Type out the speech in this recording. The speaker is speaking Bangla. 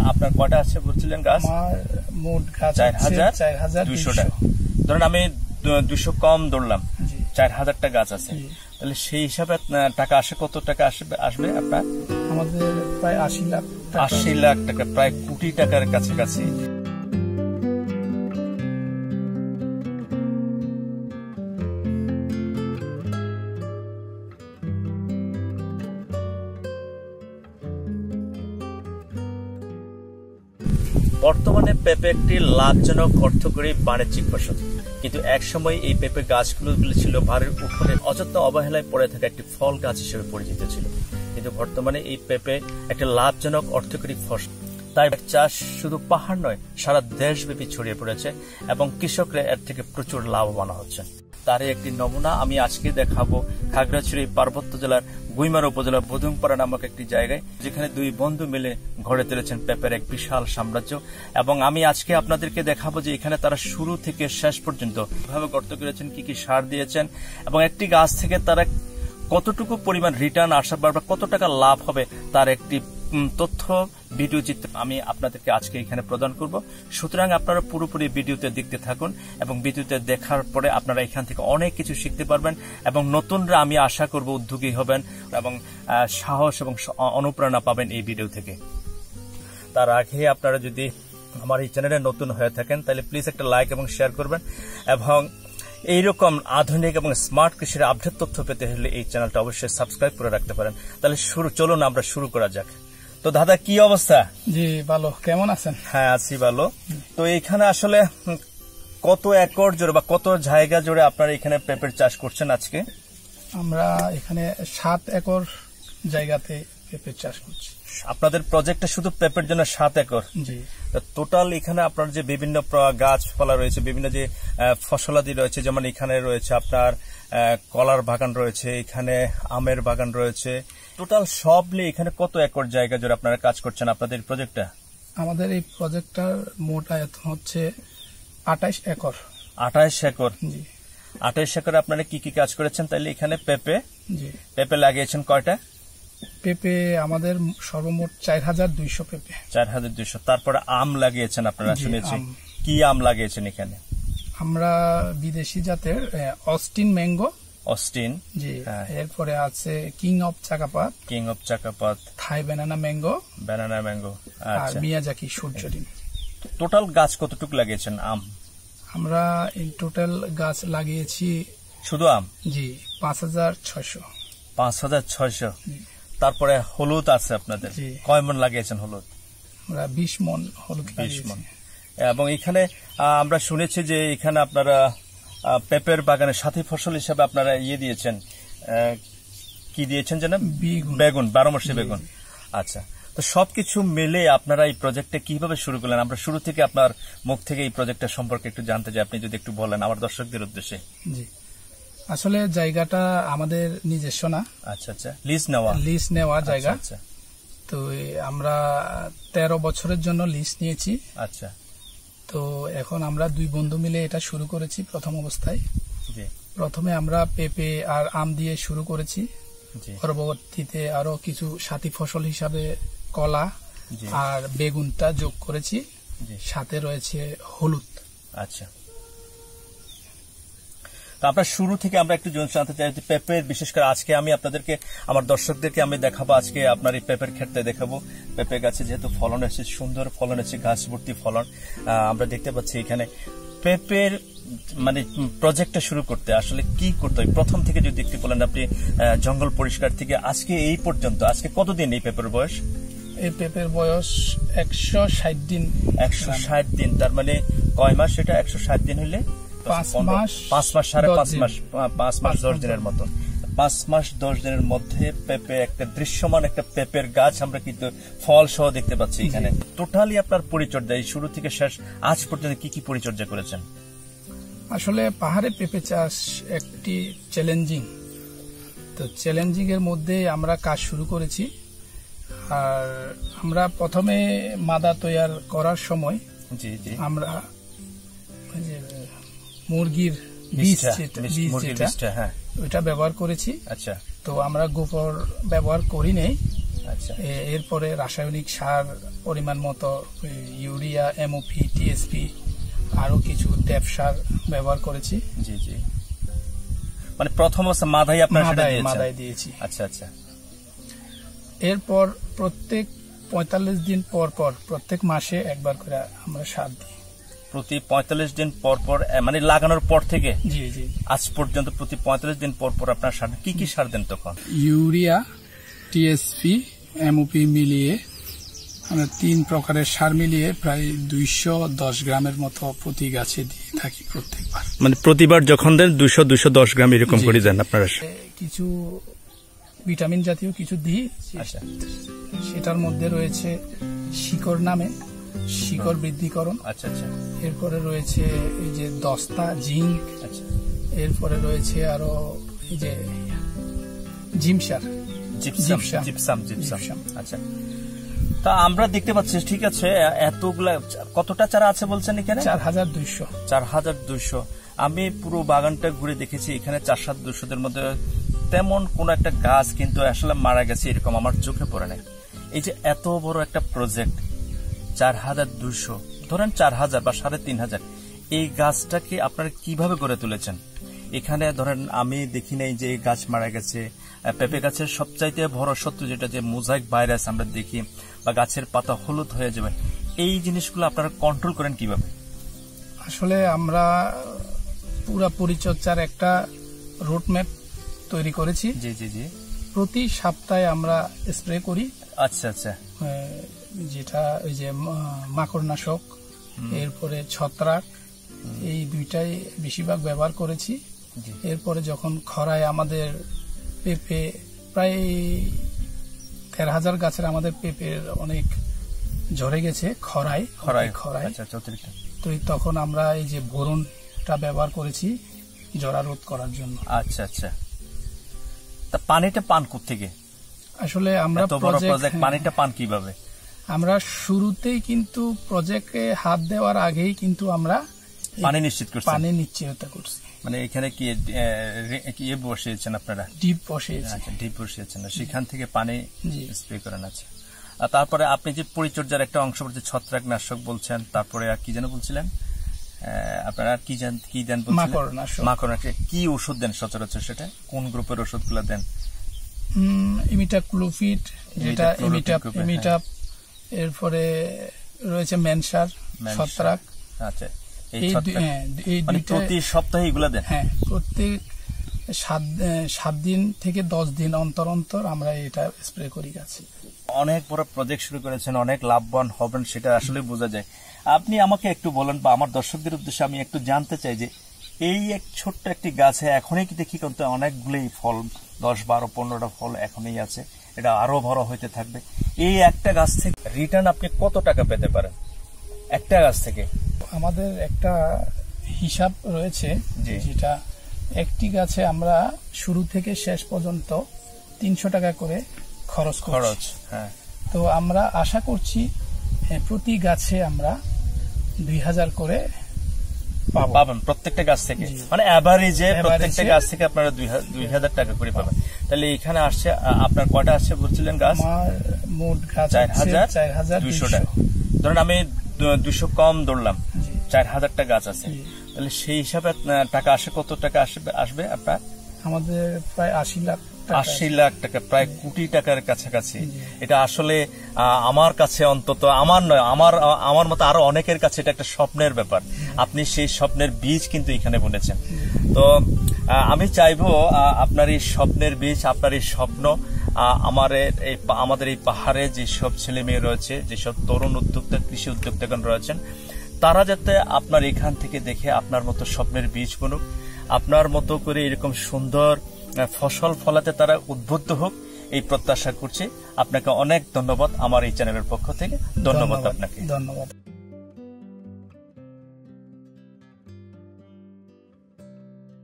আপনার কয়টা আছে বলছিলেন গাছ? আমার মোট গাছ 4200টা। ধরেন আমি 200 কম ধরলাম, 4000টা গাছ আছে, তাহলে সেই হিসাবে টাকা আসে, কত টাকা আসবে আপনার? আমাদের প্রায় 80 লাখ। 80 লাখ টাকা, প্রায় কোটি টাকার কাছাকাছি। বর্তমানে পেঁপে একটি লাভজনক অর্থকরী বাণিজ্যিক ফসল, কিন্তু একসময় এই পেঁপে গাছগুলো ছিল বাড়ির উঠোনে অযত্ন অবহেলায় পড়ে থাকা একটি ফল গাছ হিসেবে পরিচিত ছিল। কিন্তু বর্তমানে এই পেঁপে একটি লাভজনক অর্থকরী ফসল। তাই চাষ শুধু পাহাড় নয়, সারা দেশব্যাপী ছড়িয়ে পড়েছে এবং কৃষকরা এর থেকে প্রচুর লাভবান হচ্ছেন। তারই একটি নমুনা আমি আজকে দেখাবো খাগড়াছড়ি পার্বত্য জেলার গুইমারা উপজেলার বদুংপাড়া নামক একটি জায়গায়, যেখানে দুই বন্ধু মিলে গড়ে তুলেছেন পেঁপের এক বিশাল সাম্রাজ্য। এবং আমি আজকে আপনাদেরকে দেখাবো যে এখানে তারা শুরু থেকে শেষ পর্যন্ত কিভাবে গর্ত করেছেন, কি কি সার দিয়েছেন, এবং একটি গাছ থেকে তারা কতটুকু পরিমাণ রিটার্ন আসা বা কত টাকা লাভ হবে তার একটি তথ্য ভিডিও চিত্র আমি আপনাদেরকে আজকে এখানে প্রদান করব। সুতরাং আপনারা পুরোপুরি ভিডিওতে দেখতে থাকুন এবং ভিডিওতে দেখার পরে আপনারা এখান থেকে অনেক কিছু শিখতে পারবেন এবং নতুনরা আমি আশা করব উদ্যোগী হবেন এবং সাহস এবং অনুপ্রেরণা পাবেন এই ভিডিও থেকে। তার আগে আপনারা যদি আমার এই চ্যানেলে নতুন হয়ে থাকেন তাহলে প্লিজ একটা লাইক এবং শেয়ার করবেন, এবং এইরকম আধুনিক এবং স্মার্ট কৃষির আপডেট তথ্য পেতে হলে এই চ্যানেলটা অবশ্যই সাবস্ক্রাইব করে রাখতে পারেন। তাহলে চলুন আমরা শুরু করা যাক। তো দাদা, কি অবস্থা? জি ভালো, কেমন আছেন? হ্যাঁ আছি ভালো। তো এখানে আসলে কত একর জুড়ে বা কত জায়গা জুড়ে আপনারা এখানে পেঁপের চাষ করছেন আজকে? আমরা এখানে 7 একর জায়গাতে পেঁপের চাষ করছি। আপনাদের প্রজেক্টটা শুধু পেঁপের জন্য 7 একর? জি। টোটাল এখানে আপনার যে বিভিন্ন গাছপালা রয়েছে, বিভিন্ন যে ফসলাদি রয়েছে, যেমন এখানে রয়েছে আপনার কলার বাগান রয়েছে, এখানে আমের বাগান রয়েছে, টোটাল সব নিয়ে এখানে কত একর জায়গা জুড়ে আপনারা কাজ করছেন আপনাদের প্রজেক্টটা? আমাদের এই প্রজেক্টটার মোট আয়তন হচ্ছে 28 একর। 28 একর? জি। 28 একরে আপনারা কি কি কাজ করেছেন? তাহলে এখানে পেঁপে লাগিয়েছেন কয়টা? পেঁপে আমাদের সর্বমোট 4200 পেঁপে। 4200। তারপরে আম লাগিয়েছেন আপনারা শুনেছি, কি আম লাগিয়েছেন এখানে? আমরা বিদেশি জাতের অস্টিন ম্যাঙ্গো। অস্টিন? জি। এরপরে আছে king of Chakapat, Thai banana mango, আর মিয়াজাকি সূর্যডিম। টোটাল গাছ কতটুকু লাগিয়েছেন আম? আমরা ইন টোটাল গাছ লাগিয়েছি শুধু আম? জি 5600। 5600। তারপরে হলুদ আছে আপনাদের, কয় মন লাগিয়েছেন হলুদ? আমরা 20 মন হলুদ লাগিয়েছি। 20 মন। এবং এখানে আমরা শুনেছি যে এখানে আপনারা পেঁপের বাগানের সাথী ফসল হিসেবে আপনারা দিয়েছেন, কি দিয়েছেন যেন? বেগুন, 12 মাসে বেগুন। আচ্ছা, তো সবকিছু মিলে আপনারা এই প্রজেক্টটা কিভাবে শুরু করলেন? আমরা শুরু থেকে আপনার মুখ থেকে এই প্রজেক্টটা সম্পর্কে একটু জানতে চাই, আপনি যদি একটু বলেন আমার দর্শকদের উদ্দেশ্যে। জি, আসলে জায়গাটা আমাদের নিজস্ব না। আচ্ছা আচ্ছা, লিজ নেওয়া জায়গা। আচ্ছা, তো আমরা 13 বছরের জন্য লিজ নিয়েছি। আচ্ছা, তো এখন আমরা দুই বন্ধু মিলে এটা শুরু করেছি। প্রথম অবস্থায় প্রথমে আমরা পেঁপে আর আম দিয়ে শুরু করেছি, পরবর্তীতে আরো কিছু সাথী ফসল হিসাবে কলা আর বেগুনটা যোগ করেছি, সাথে রয়েছে হলুদ। আচ্ছা, আপনার শুরু থেকে আমরা একটু জানতে চাই পেঁপের, বিশেষ করে আজকে আমি আপনাদেরকে, আমার দর্শকদেরকে আমি দেখাবো আজকে আপনার এই পেঁপের ক্ষেত্রে দেখাবো পেঁপে গাছে যেহেতু ফলন এসেছে, সুন্দর ফলন এসেছে, গাছ ভর্তি ফলন আমরা দেখতে পাচ্ছি। এখানে পেঁপের মানে প্রজেক্টটা শুরু করতে আসলে কি করতে হয় প্রথম থেকে যদি একটু বলেন আপনি? জঙ্গল পরিষ্কার থেকে আজকে এই পর্যন্ত, আজকে কতদিন এই পেঁপের বয়স? এই পেঁপের বয়স 160 দিন। 160 দিন, তার মানে কয় মাস এটা? 160 দিন হইলে 5 মাস, 5 মাস 10 দিনের মতো। 5 মাস 10 দিনের মধ্যে পেঁপে একটা দৃশ্যমান একটা পেঁপের গাছ আমরা কিন্তু ফল সহ দেখতে পাচ্ছি এখানে। টোটালি আপনার পরিচর্যা এই শুরু থেকে শেষ আজ পর্যন্ত কি কি পরিচর্যা করেছেন? আসলে পাহাড়ে পেঁপে চাষ একটি চ্যালেঞ্জিং, তো চ্যালেঞ্জিং এর মধ্যে আমরা কাজ শুরু করেছি। আর আমরা প্রথমে মাদা তৈয়ার করার সময় আমরা মুরগির বীজ ওইটা ব্যবহার করেছি। আচ্ছা, তো আমরা গোবর ব্যবহার করি নাই, আচ্ছা, এরপরে রাসায়নিক সার পরিমাণ মতো ইউরিয়া, এমওপি, টিএসপি, আরো কিছু ড্যাপ সার ব্যবহার করেছি। জি জি, মানে প্রথম অবস্থা মাদাই আপনার মাদাই দিয়েছি। আচ্ছা আচ্ছা। এরপর প্রত্যেক 45 দিন পর পর প্রত্যেক মাসে একবার করে আমরা সার দিই। প্রতি 45 দিন পর পর, মানে লাগানোর পর থেকে জি জি আজ পর্যন্ত প্রতি 45 দিন পর পর আপনার সার কি কি সার দেন তখন? ইউরিয়া, টিএসপি, এমওপি মিলিয়ে আমরা 3 প্রকারের সার মিলিয়ে প্রায় 210 গ্রামের মতো প্রতি গাছে দিয়ে থাকি প্রত্যেকবার। মানে প্রতিবার যখন দেন 200-210 গ্রাম এরকম করে দেন আপনারা? কিছু ভিটামিন জাতীয় কিছু দিই। আচ্ছা, সেটার মধ্যে রয়েছে শিকড় নামে, শিকড় বৃদ্ধিকরণ। আচ্ছা আচ্ছা। এরপরে রয়েছে এই যে দস্তা, জিঙ্ক। আচ্ছা। এরপরে রয়েছে আরো এই যে জিমসার, জিপসাম। আচ্ছা, তা আমরা দেখতে পাচ্ছি, ঠিক আছে, এতগুলা কতটা চারা আছে বলছেন এখানে? 4200। আমি পুরো বাগানটা ঘুরে দেখেছি, এখানে 4-7-200 মধ্যে তেমন কোন একটা গাছ কিন্তু আসলে মারা গেছে এরকম আমার চোখে পড়ে নাই। এই যে এত বড় একটা প্রজেক্ট, 4200, ধরেন 4000 বা 3500, এই গাছটাকে আপনারা কিভাবে গড়ে তুলেছেন? এখানে ধরেন আমি দেখি নাই যে গাছ মারা গেছে। পেঁপে গাছের সবচাইতে বড় শত্রু যেটা, যে মোজাইক ভাইরাস আমরা দেখি, বা গাছের পাতা হলুদ হয়ে যাবে, এই জিনিসগুলো আপনারা কন্ট্রোল করেন কিভাবে? আসলে আমরা পুরা পরিচর্যার একটা রুটম্যাপ তৈরি করেছি। জি জি জি। প্রতি সপ্তাহে আমরা স্প্রে করি। আচ্ছা আচ্ছা। যেটা ওই যে মাকড়নাশক, এরপরে ছত্রাক, এই দুইটাই বেশিরভাগ ব্যবহার করেছি। এরপরে যখন খরায় আমাদের পেঁপে প্রায় 13,000 গাছের আমাদের পেঁপের অনেক ঝরে গেছে খরায়। তো তখন আমরা এই যে বোরনটা ব্যবহার করেছি জরা রোধ করার জন্য। আচ্ছা আচ্ছা। তা পানিটা পান কোত্থেকে? আসলে আমরা পানিটা পান কিভাবে? আমরা শুরুতেই কিন্তু প্রজেক্টে হাত দেওয়ার আগেই কিন্তু আমরা পানি নিশ্চিততা করছি। মানে এখানে কি বসিয়েছেন আপনারা? ডিপ বসিয়েছি। আচ্ছা, ডিপ বসিয়েছেন, সেখান থেকে পানি স্প্রে করেন। আছে। আর তারপরে আপনি যে পরিচর্যার একটা অংশ বলতে ছত্রাকনাশক বলছেন, তারপরে আর কি যেন বলছিলেন আপনারা, কি দেন? মাকড়নাশক। কি ওষুধ দেন সচরাচর? সেটা কোন গ্রুপের ওষুধগুলো দেন? ইমিটাক্লোপিড, যেটা ইমিটাপ, এরপরে রয়েছে মেনসার, ছত্রাক। আচ্ছা, প্রতি সপ্তাহে এগুলা দেন? হ্যাঁ, প্রত্যেক 7 দিন থেকে 10 দিন অন্তর অন্তর আমরা এটা স্প্রে করি গাছে। অনেক বড় প্রজেক্ট শুরু করেছেন, অনেক লাভবান হবেন, সেটা আসলে বোঝা যায়। আপনি আমাকে একটু বলেন, বা আমার দর্শকদের উদ্দেশ্যে আমি একটু জানতে চাই যে এই এক ছোট্ট একটি গাছে এখনই কি দেখি কিন্তু অনেকগুলোই ফল, 10, 12, 15টা ফল এখনই আছে, এটা আরো বড় হইতে থাকবে। এই একটা গাছ থেকে রিটার্ন আপনি কত টাকা পেতে পারেন একটা গাছ থেকে? আমাদের একটা হিসাব রয়েছে, যেটা একটি গাছে আমরা শুরু থেকে শেষ পর্যন্ত 300 টাকা করে খরচ। হ্যাঁ। তো আমরা আশা করছি প্রতি গাছে আমরা 2000 করে পাবেন প্রত্যেকটা গাছ থেকে, মানে অ্যাভারেজে প্রত্যেকটা গাছ থেকে আপনারা 2000 টাকা করে পাবেন। তাহলে এখানে আসছে আপনার কয়টা আসছে বলছিলেন গাছ? মোট গাছ 4200 টাকা। ধরেন আমি 200 কম ধরলাম, 4000টা গাছ আছে, তাহলে সেই হিসাবে টাকা আসে, কত টাকা আসবে আপনার? আমাদের প্রায় 80 লাখ টাকা, প্রায় কোটি টাকার কাছাকাছি। এটা আসলে আমার কাছে, অন্তত আমার নয়, আমার মতো আরো অনেকের কাছে এটা একটা স্বপ্নের ব্যাপার। আপনি সেই স্বপ্নের বীজ কিন্তু এখানে বুনেছেন। তো আমি চাইবো আপনার এই স্বপ্নের বীজ, আপনার এই স্বপ্ন আমাদের এই পাহাড়ে যেসব ছেলে মেয়ে রয়েছে, যেসব তরুণ উদ্যোক্তা, কৃষি উদ্যোক্তাগণ রয়েছেন, তারা যাতে আপনার এখান থেকে দেখে আপনার মতো স্বপ্নের বীজ বুনুক, আপনার মতো করে এরকম সুন্দর ফসল ফলাতে তারা উদ্বুদ্ধ হোক, এই প্রত্যাশা করছি। আপনাকে অনেক ধন্যবাদ আমার এই চ্যানেলের পক্ষ থেকে। ধন্যবাদ আপনাকে। ধন্যবাদ।